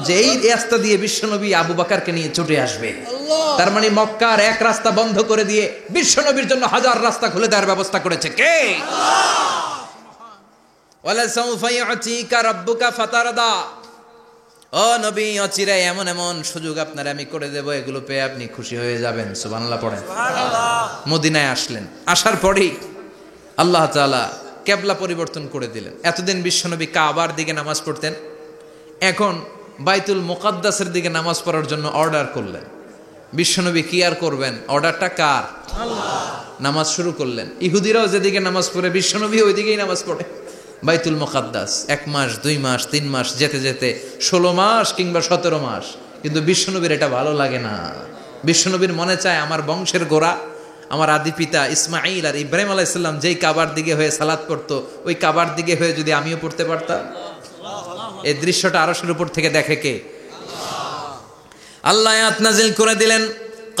Speaker 1: যে এই রাস্তা দিয়ে বিশ্বনবী আবু বকরকে নিয়ে ছুটে আসবে। তার মানে মক্কার এক রাস্তা বন্ধ করে দিয়ে বিশ্বনবীর জন্য হাজার রাস্তা খুলে দেওয়ার ব্যবস্থা করেছে কে? ওয়ালা সাউফা ইউতিকা রাব্বুকা ফাতারদা। ও নবী, অচিরে এমন এমন সুযোগ আপনার আমি করে দেব, এগুলো পেয়ে আপনি খুশি হয়ে যাবেন। সুবহানাল্লাহ পড়েন। মদিনায় আসলেন, আসার পরেই আল্লাহ তাআলা কিবলা পরিবর্তন করে দিলেন। এতদিন বিশ্বনবী কাবার দিকে নামাজ পড়তেন, এখন বাইতুল মুকাদ্দাসের দিকে নামাজ পড়ার জন্য অর্ডার করলেন। বিশ্বনবী কি আর করবেন? অর্ডারটা কার? আল্লাহ। নামাজ শুরু করলেন। ইহুদিরাও যেদিকে নামাজ পড়ে, বিশ্বনবী ওই দিকেই নামাজ পড়ে। বাইতুল মুকাদ্দাস 1 মাস, 2 মাস, 3 মাস যেতে যেতে 16 মাস কিংবা 17 মাস, কিন্তু বিশ্বনবীর এটা ভালো লাগে না। বিশ্বনবীর মনে চায় আমার বংশের গোড়া, আমার আদি পিতা ইসমাইল আর ইব্রাহিম আলাইহিস সালাম যেই কাবার দিকে হয়ে সালাত পড়তো, ওই কাবার দিকে হয়ে যদি আমিও পড়তে পারতাম। এই দৃশ্যটা আরশের উপর থেকে দেখে কে? আল্লাহ আয়াত নাযিল করে দিলেন,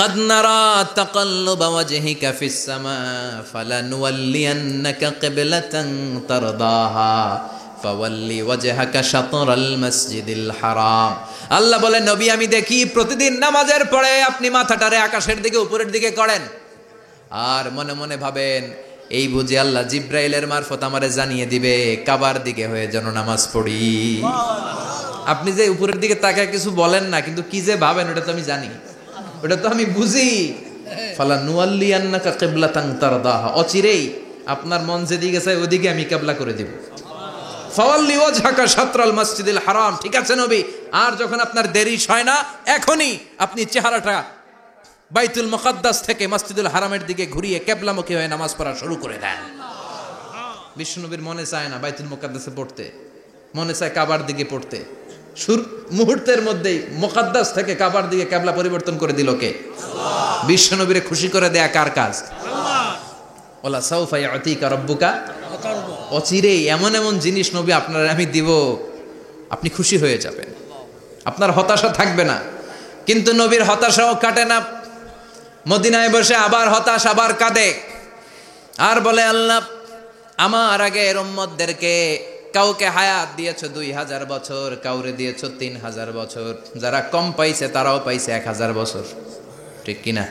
Speaker 1: قد نرى تقلب وجهك في السماء فلنولينك قبلة ترضاها فولي وجهك شطر المسجد الحرام। আল্লাহ বলেন, নবী আমি দেখি প্রতিদিন নামাজের পরে আপনি মাথাটারে আকাশের দিকে, উপরের দিকে করেন, আর মনে মনে ভাবেন এই বুঝি আল্লাহ জিব্রাইলের মারফত আমারে জানিয়ে দিবে কাবার দিকে হয়ে যেন নামাজ পড়ি। আপনি যে উপরের দিকে তাকায় কিছু বলেন না, কিন্তু কি যে ভাবেন ওটা তো আমি জানি, ওটা তো আমি বুঝি। ফালানুওয়াল্লিয়ান্নাকা কিবলাতান তারদাহা, অচিরেই আপনার মন যেদিকে চায় ওদিকে আমি কিবলা করে দিব। ফাওয়াল্লি ওয়াজহাকা শাতরাল মসজিদিল হারাম। ঠিক আছে নবী, আর যখন আপনার দেরি হয় না, এখনই আপনি চেহারাটা বাইতুল মুকাদ্দাস থেকে মসজিদুল হারামের দিকে ঘুরিয়ে কিবলামুখী হয়ে নামাজ পড়া শুরু করে দেন। বিশ্বনবীর মনে চায় না বাইতুল মুকাদ্দাসে পড়তে, মনে চায় কাবার দিকে পড়তে। মুহূর্তের মধ্যেই মুকাদ্দাস থেকে কাবার দিকে কিবলা পরিবর্তন করে দিল কে? আল্লাহ। বিশ্বনবীরে খুশি করে দেয়া কার কাজ? আল্লাহ। ওয়ালা সাউফা ইউতিকা রাব্বুকা, অচিরেই এমন এমন জিনিস নবী আপনার আমি দিব, আপনি খুশি হয়ে যাবেন, আপনার হতাশা থাকবে না। কিন্তু নবীর হতাশাও কাটে না। মদিনায় বসে আবার হতাশ, আবার কাঁদে, আর বলে আল্লাহ আমার আগের উম্মতদেরকে কাউকে হায়াত দিয়েছো 2000 বছর, কাউরে দিয়েছো 3000 বছর, যারা কম পাইছে তারাও পাইছে 1000 বছর, ঠিক কিনা?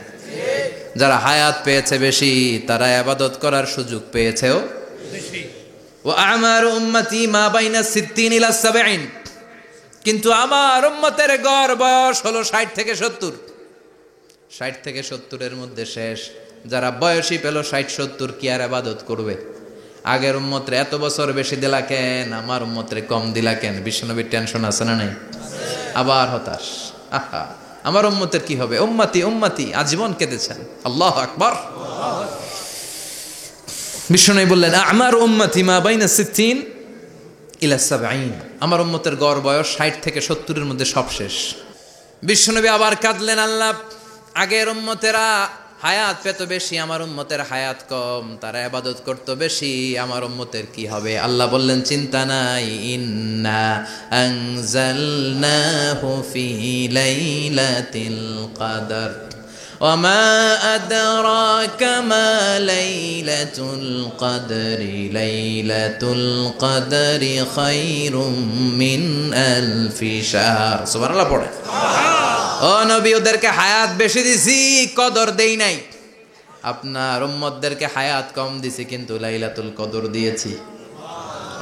Speaker 1: যারা হায়াত পেয়েছে বেশি, তারা ইবাদত করার সুযোগ পেয়েছেও বেশি। ওয়া আমারু উম্মতি মা বাইনা 60 ইলা 70, কিন্তু আমার উম্মতের গড় বয়স হলো 60 থেকে 70। 60 থেকে 70-এর মধ্যে শেষ। যারা বয়সী পেল 60-70, কি আর ইবাদত করবে? আগের উম্মতরে এত বছর বেশি দিলা কেন, আমার উম্মতরে কম দিলা কেন? বিশ্বনবীর টেনশন আছে না নাই? আবার হতাশ, আহা আমার উম্মতের কি হবে? উম্মতি উম্মতি আজীবন কেঁদেছেন। আল্লাহু আকবার। বিশ্বনবী বললেন আমার উম্মতি মা বাইনা 60 ইলা 70, আমার উম্মতের গড় বয়স 60 থেকে 70-এর মধ্যে সব শেষ। বিশ্বনবী আবার কাঁদলেন, আল্লাহ আগের উম্মতেরা হায়াত পেত বেশি, আমার উম্মতের হায়াত কম, তারা ইবাদত করত বেশি, আমার উম্মতের কি হবে? আল্লাহ বললেন চিন্তা নাই, ইন্না আনজালনাহু ফি লাইলাতিল কদর ওয়া মা আদরাকা মা লাইলাতুল কদরি লাইলাতুল কদরি খায়রুম মিন আলফি শাহর। সুবহানাল্লাহ পড়ে। ও নবী, ওদেরকে হায়াত বেশি দিছি, কদর দেই নাই। আপনার উম্মতদেরকে হায়াত কম দিছি, কিন্তু লাইলাতুল কদর দিয়েছি।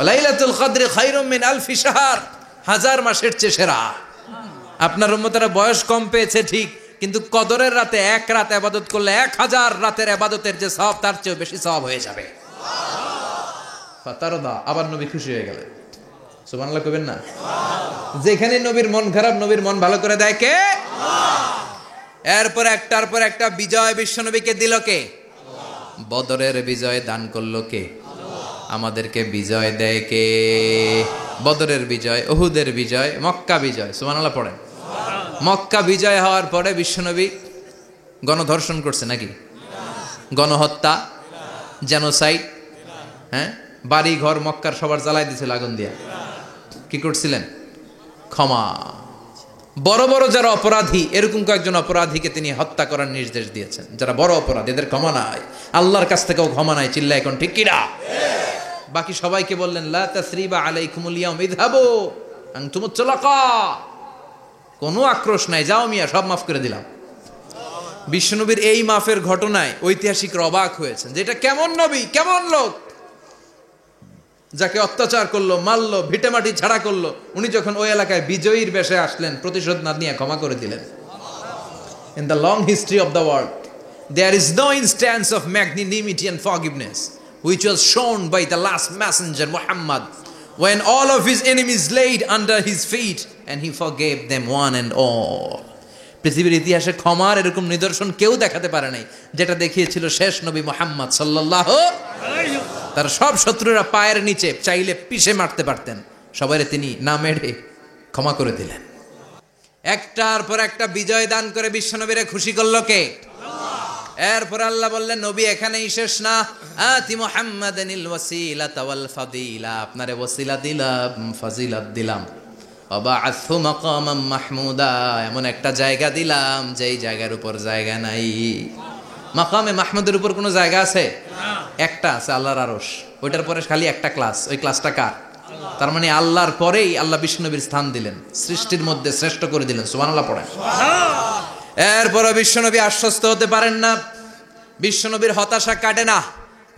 Speaker 1: লাইলাতুল কদরি খায়রুম মিন আলফি শাহর, 1000 মাসের চেয়ে সেরা। আপনার উম্মতেরা বয়স কম পেয়েছে ঠিক, কিন্তু কদরের রাতে এক রাত ইবাদত করলে 1000 রাতের ইবাদতের যে সওয়াব, তার চেয়ে বেশি সওয়াব হয়ে যাবে। ফাতারদা, আবার নবী খুশি হয়ে গেলেন। সুবহানাল্লাহ কইবেন না? যেখানে নবীর মন খারাপ, নবীর মন ভালো করে দেয় কে? এরপর একটার পর একটা বিজয় বিশ্বনবীকে দিল কে? বদরের বিজয় দান করলো কে? আমাদেরকে বিজয় দেয় কে? বদরের বিজয়, উহুদের বিজয়, মক্কা বিজয়। সুবহানাল্লাহ পড়েন। মক্কা বিজয় হওয়ার পরে বিশ্বনবী গণধর্ষণ করছে নাকি? গণহত্যা, জেনোসাইড, হ্যাঁ, বাড়ি ঘর মক্কার সবার জ্বালাই দিয়েছিল আগুন দিয়া। কি করছিলেন? ক্ষমা। বড় বড় যারা অপরাধী, এরকম কয়েকজন অপরাধীকে তিনি হত্যা করার নির্দেশ দিয়েছেন। যারা বড় অপরাধী, এদের ক্ষমা নাই, আল্লাহর কাছ থেকেও ক্ষমা নাই। চিল্লা এখন ঠিক কিনা? বাকি সবাইকে বললেন লা তাসরিবা আলাইকুমুল ইয়াউম ইযহাবু আনতুমুত তুলাকা, কোনো আক্রোশ নাই, যাও মিয়া, সব মাফ করে দিলাম। বিশ্বনবীর এই মাফের ঘটনায় ঐতিহাসিকরা অবাক হয়েছেন, যেটা কেমন নবী, কেমন লোক, যাকে অত্যাচার করলো, মারলো, ভিটেমাটি ছাড়া করলো, উনি যখন ওই এলাকায় বিজয়ীর বেশে আসলেন, প্রতিশোধ না নিয়ে ক্ষমা করে দিলেন। In the long history of the world, there is no instance of magnanimity and forgiveness which was shown by the last messenger Muhammad, when all of his enemies laid under his feet and he forgave them one and all. পৃথিবীর ইতিহাসে ক্ষমার এরকম নিদর্শন কেউ দেখাতে পারে নাই, যেটা দেখিয়েছিল শেষ নবী মুহাম্মদ সাল্লাল্লাহু আলাইহি ওয়াসাল্লাম। তার সব শত্রুরা পায়ের নিচে চাইলে পিষে মারতে পারতেন, সবাইরে তিনি না মেরে ক্ষমা করে দিলেন। একটার পর একটা বিজয় দান করে বিশ্বনবীরে খুশি করলো কে? এরপর আল্লাহ বললেন, নবী এখানেই শেষ না, আতি মুহাম্মাদানিল ওয়াসিলাতা ওয়াল ফাদিলা, আপনারে ওয়াসিলা দিলাম, ফাজিলাত দিলাম। ওয়াবা'আথু মাকামাম মাহমুদা, এমন একটা জায়গা দিলাম যেই জায়গার উপর জায়গা নাই। মাকামে মাহমুদের উপর কোনো জায়গা আছে? একটা আছে, আল্লাহর আরশ। ওইটার পরে খালি একটা ক্লাস, ওই ক্লাসটা কার? তার মানে আল্লাহর পরেই আল্লাহ বিশ্বনবীর স্থান দিলেন, সৃষ্টির মধ্যে শ্রেষ্ঠ করে দিলেন। সুবহানাল্লাহ পড়েন। এরপরে বিশ্বনবী আশ্বস্ত হতে পারেন না, বিশ্বনবীর হতাশা কাটে না।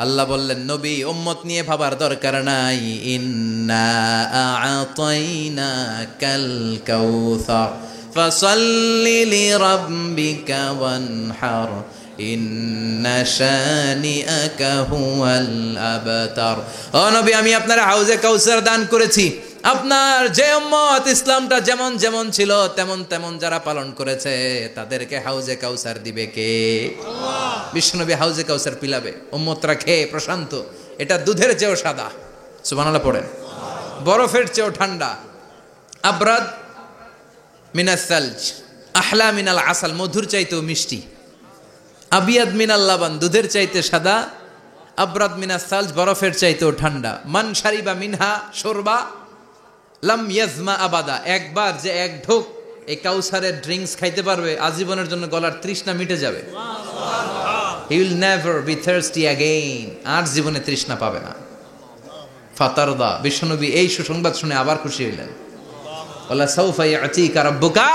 Speaker 1: আল্লাহ বললেন, নবী উম্মত নিয়ে ভাবার দরকার নাই, ইন্না আ'তাইনাকাল কাউসার ফাসাল্লি লিরাব্বিকা ওয়ানহার ইন্না শানিআকা হুয়াল আবতার। ও নবী, আমি আপনার হাউজে কাউসার দান করেছি। আপনার যে উম্মত ইসলামটা যেমন যেমন ছিল তেমন তেমন যারা পালন করেছে, তাদেরকে হাউজে কাউসার দিবে কে? আল্লাহ। বিশ্বনবী হাউজে কাউসার পিলাবে, উম্মতরা খেয়ে প্রশান্ত। এটা দুধের চেয়েও সাদা। সুবহানাল্লাহ পড়েন। বরফের চেয়েও ঠান্ডা। আবরাদ মিনাস সালজ আহলা মিনাল আসাল, মধুর চাইতেও মিষ্টি। আবিয়াদ মিনাল লাবান, দুধের চাইতে সাদা। আবরাদ মিনাস সালজ, বরফের চাইতেও ঠান্ডা। মান শারিবা মিনহা শরবা লাম ইয়াজমা আবাদা, একবার যে এক ঢোক এই কাউসারের ড্রিঙ্কস খাইতে পারবে, আজীবনের জন্য গলার তৃষ্ণা মিটে যাবে। He will never be thirsty again, আর জীবনে তৃষ্ণা পাবে না। ফাতারদা, বিশ্বনবী এই সুসংবাদ শুনে আবার খুশি হইলেন। ওয়ালা সাউফা ইয়াতিকা রাব্বুকা